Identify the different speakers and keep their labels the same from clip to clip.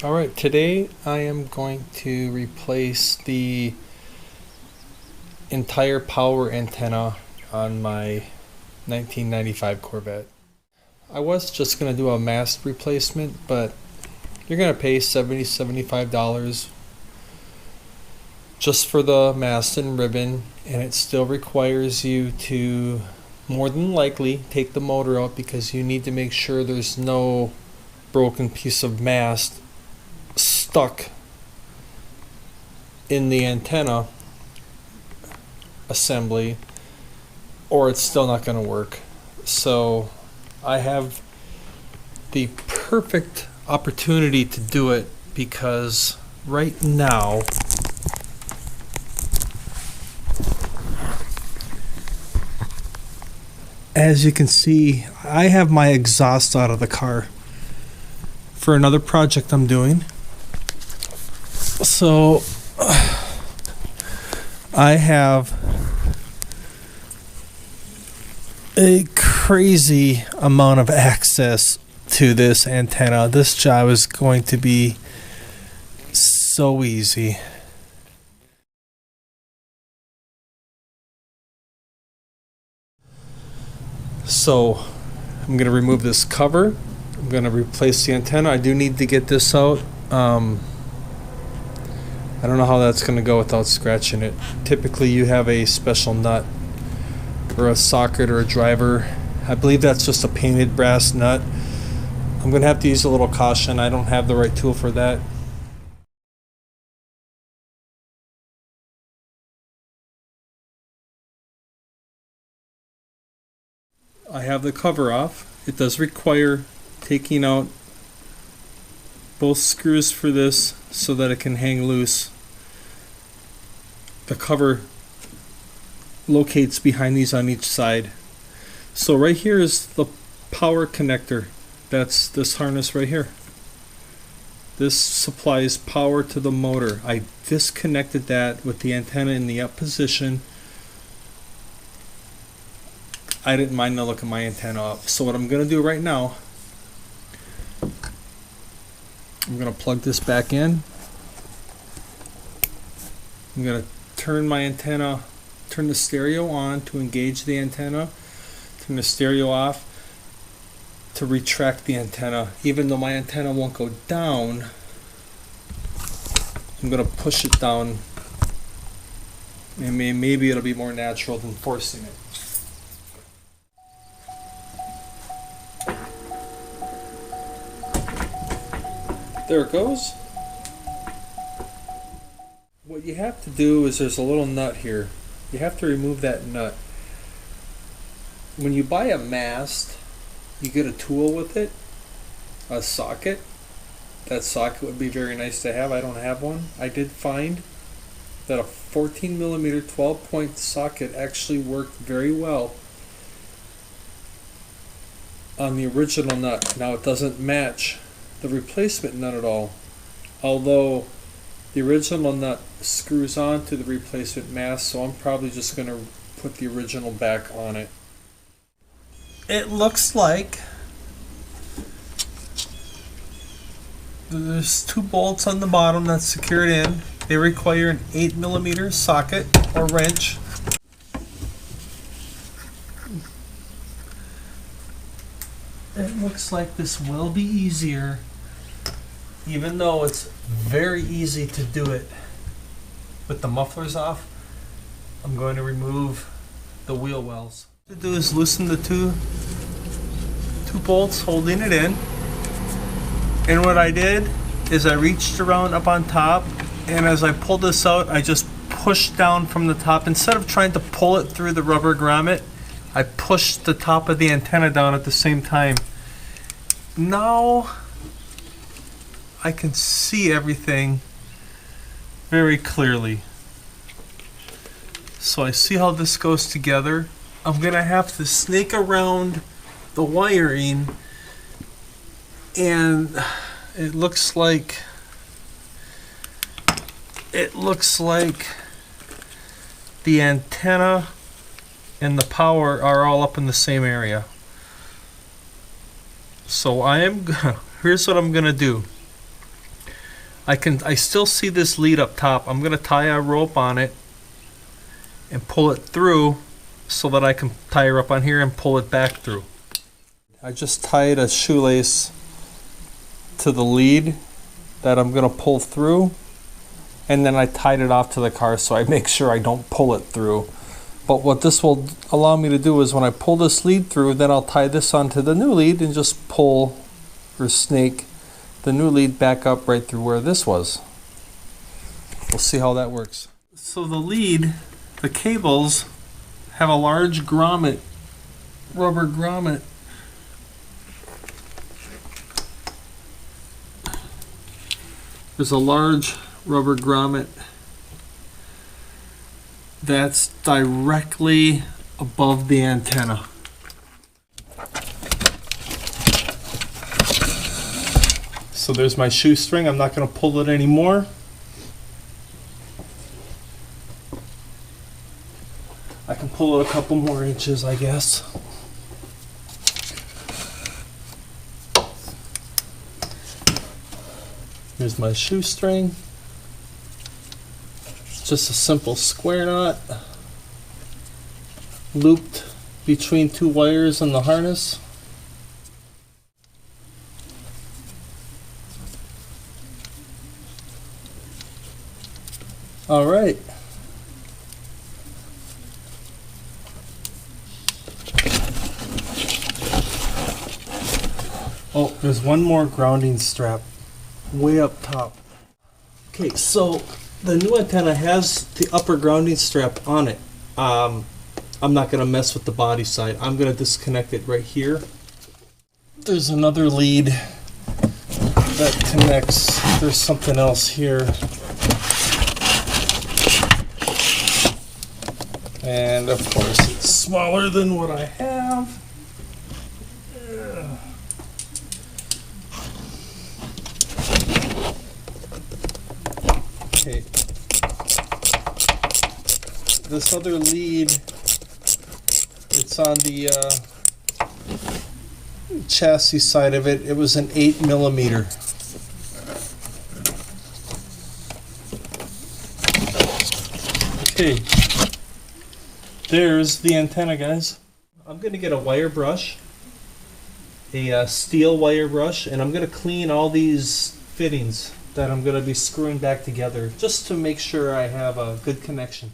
Speaker 1: Alright, today I am going to replace the entire power antenna on my 1995 Corvette. I was just going to do a mast replacement, but you're going to pay $75 just for the mast and ribbon, and it still requires you to more than likely take the motor out because you need to make sure there's no broken piece of mast stuck in the antenna assembly, or it's still not going to work. So I have the perfect opportunity to do it because right now as you can see, I have my exhaust out of the car for another project I'm doing. So I have a crazy amount of access to this antenna. This job is going to be so easy. So I'm going to remove this cover. I'm going to replace the antenna. I do need to get this out. I don't know how that's going to go without scratching it. Typically you have a special nut or a socket or a driver. I believe that's just a painted brass nut. I'm going to have to use a little caution. I don't have the right tool for that. I have the cover off. It does require taking out both screws for this so that it can hang loose. The cover locates behind these on each side. So right here is the power connector. That's this harness right here. This supplies power to the motor. I disconnected that with the antenna in the up position. I didn't mind the look of my antenna up. So what I'm going to do right now, I'm going to plug this back in. I'm going to turn my antenna, turn the stereo on to engage the antenna, turn the stereo off to retract the antenna. Even though my antenna won't go down, I'm going to push it down, and maybe it'll be more natural than forcing it. There it goes. What you have to do is there's a little nut here. You have to remove that nut. When you buy a mast, you get a tool with it, a socket. That socket would be very nice to have. I don't have one. I did find that a 14 millimeter 12-point socket actually worked very well on the original nut. Now it doesn't match the replacement nut at all, although the original nut screws on to the replacement mast, so I'm probably just going to put the original back on it. It looks like there's two bolts on the bottom that's secured in. They require an 8 millimeter socket or wrench. It looks like this will be easier, even though it's very easy to do it with the mufflers off. I'm going to remove the wheel wells. What to do is loosen the two bolts holding it in, and what I did is I reached around up on top, and as I pulled this out, I just pushed down from the top. Instead of trying to pull it through the rubber grommet, I pushed the top of the antenna down at the same time. Now I can see everything very clearly. So I see how this goes together. I'm gonna have to snake around the wiring, and it looks like the antenna and the power are all up in the same area. So here's what I'm gonna do. I still see this lead up top. I'm going to tie a rope on it and pull it through so that I can tie her up on here and pull it back through. I just tied a shoelace to the lead that I'm going to pull through, and then I tied it off to the car so I make sure I don't pull it through. But what this will allow me to do is when I pull this lead through, then I'll tie this onto the new lead and just pull or snake the new lead back up right through where this was. We'll see how that works. So the lead, the cables have a large grommet, rubber grommet. There's a large rubber grommet that's directly above the antenna. So there's my shoestring. I'm not going to pull it anymore. I can pull it a couple more inches, I guess. Here's my shoestring. It's just a simple square knot looped between two wires in the harness. All right. Oh, there's one more grounding strap way up top. Okay, so the new antenna has the upper grounding strap on it. I'm not going to mess with the body side. I'm going to disconnect it right here. There's another lead that connects. There's something else here. And of course it's smaller than what I have. Okay. This other lead, it's on the chassis side of it. It was an 8mm. Okay. There's the antenna, guys. I'm going to get a wire brush, a steel wire brush, and I'm going to clean all these fittings that I'm going to be screwing back together just to make sure I have a good connection.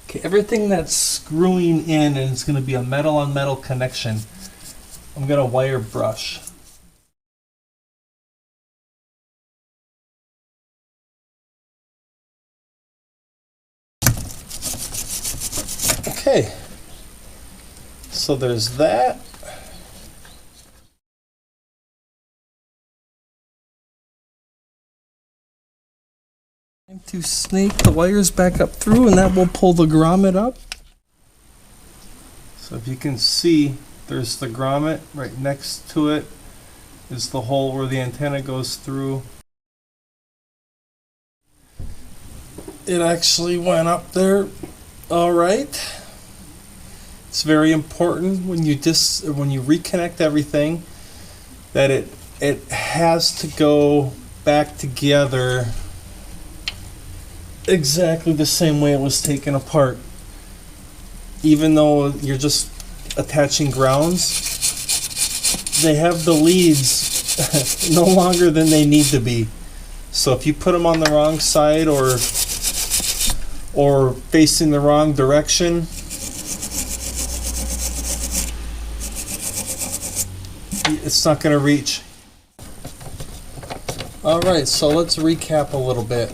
Speaker 1: Okay, everything that's screwing in, and it's going to be a metal on metal connection, I'm going to wire brush. Okay, so there's that. Time to snake the wires back up through, and that will pull the grommet up. So if you can see, there's the grommet. Right next to it is the hole where the antenna goes through. It actually went up there all right. It's very important when you reconnect everything that it has to go back together exactly the same way it was taken apart. Even though you're just attaching grounds, they have the leads no longer than they need to be. So if you put them on the wrong side or facing the wrong direction, it's not going to reach. Alright, so let's recap a little bit.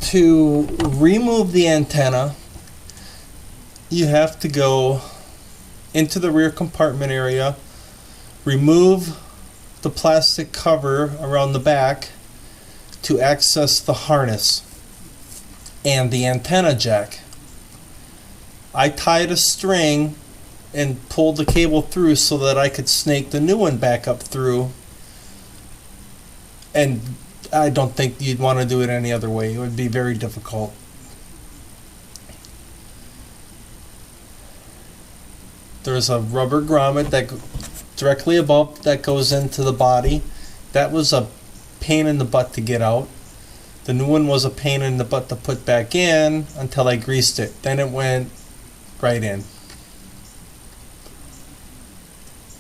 Speaker 1: To remove the antenna, you have to go into the rear compartment area, remove the plastic cover around the back to access the harness and the antenna jack. I tied a string and pulled the cable through so that I could snake the new one back up through, and I don't think you'd want to do it any other way. It would be very difficult. there's a rubber grommet that directly above that goes into the body. That was a pain in the butt to get out. The new one was a pain in the butt to put back in until I greased it. Then it went right in.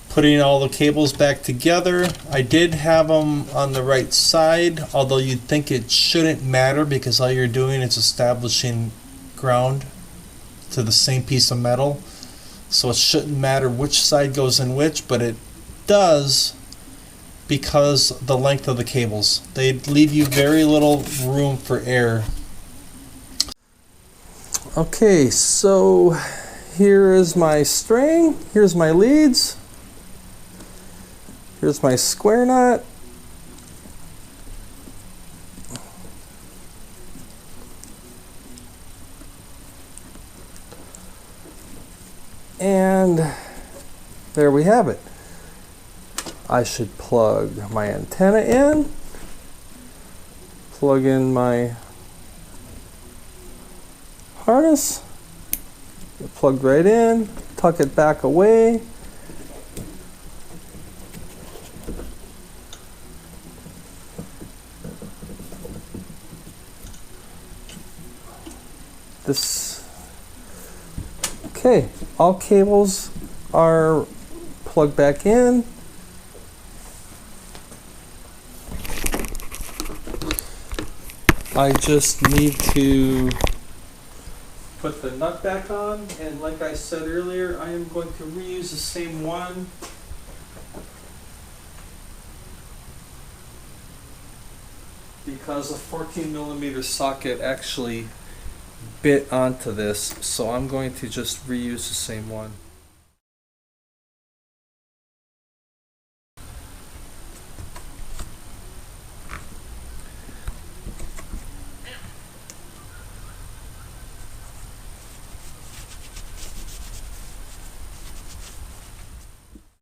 Speaker 1: Putting all the cables back together, I did have them on the right side, although you'd think it shouldn't matter because all you're doing is establishing ground to the same piece of metal. So it shouldn't matter which side goes in which, but it does because the length of the cables. They leave you very little room for error. Okay, so here is my string, here's my leads, here's my square nut, and there we have it. I should plug my antenna in, plug in my harness, plug right in, tuck it back away. Okay, all cables are plugged back in. I just need to put the nut back on, and like I said earlier, I am going to reuse the same one. Because a 14mm socket actually bit onto this, so I'm going to just reuse the same one.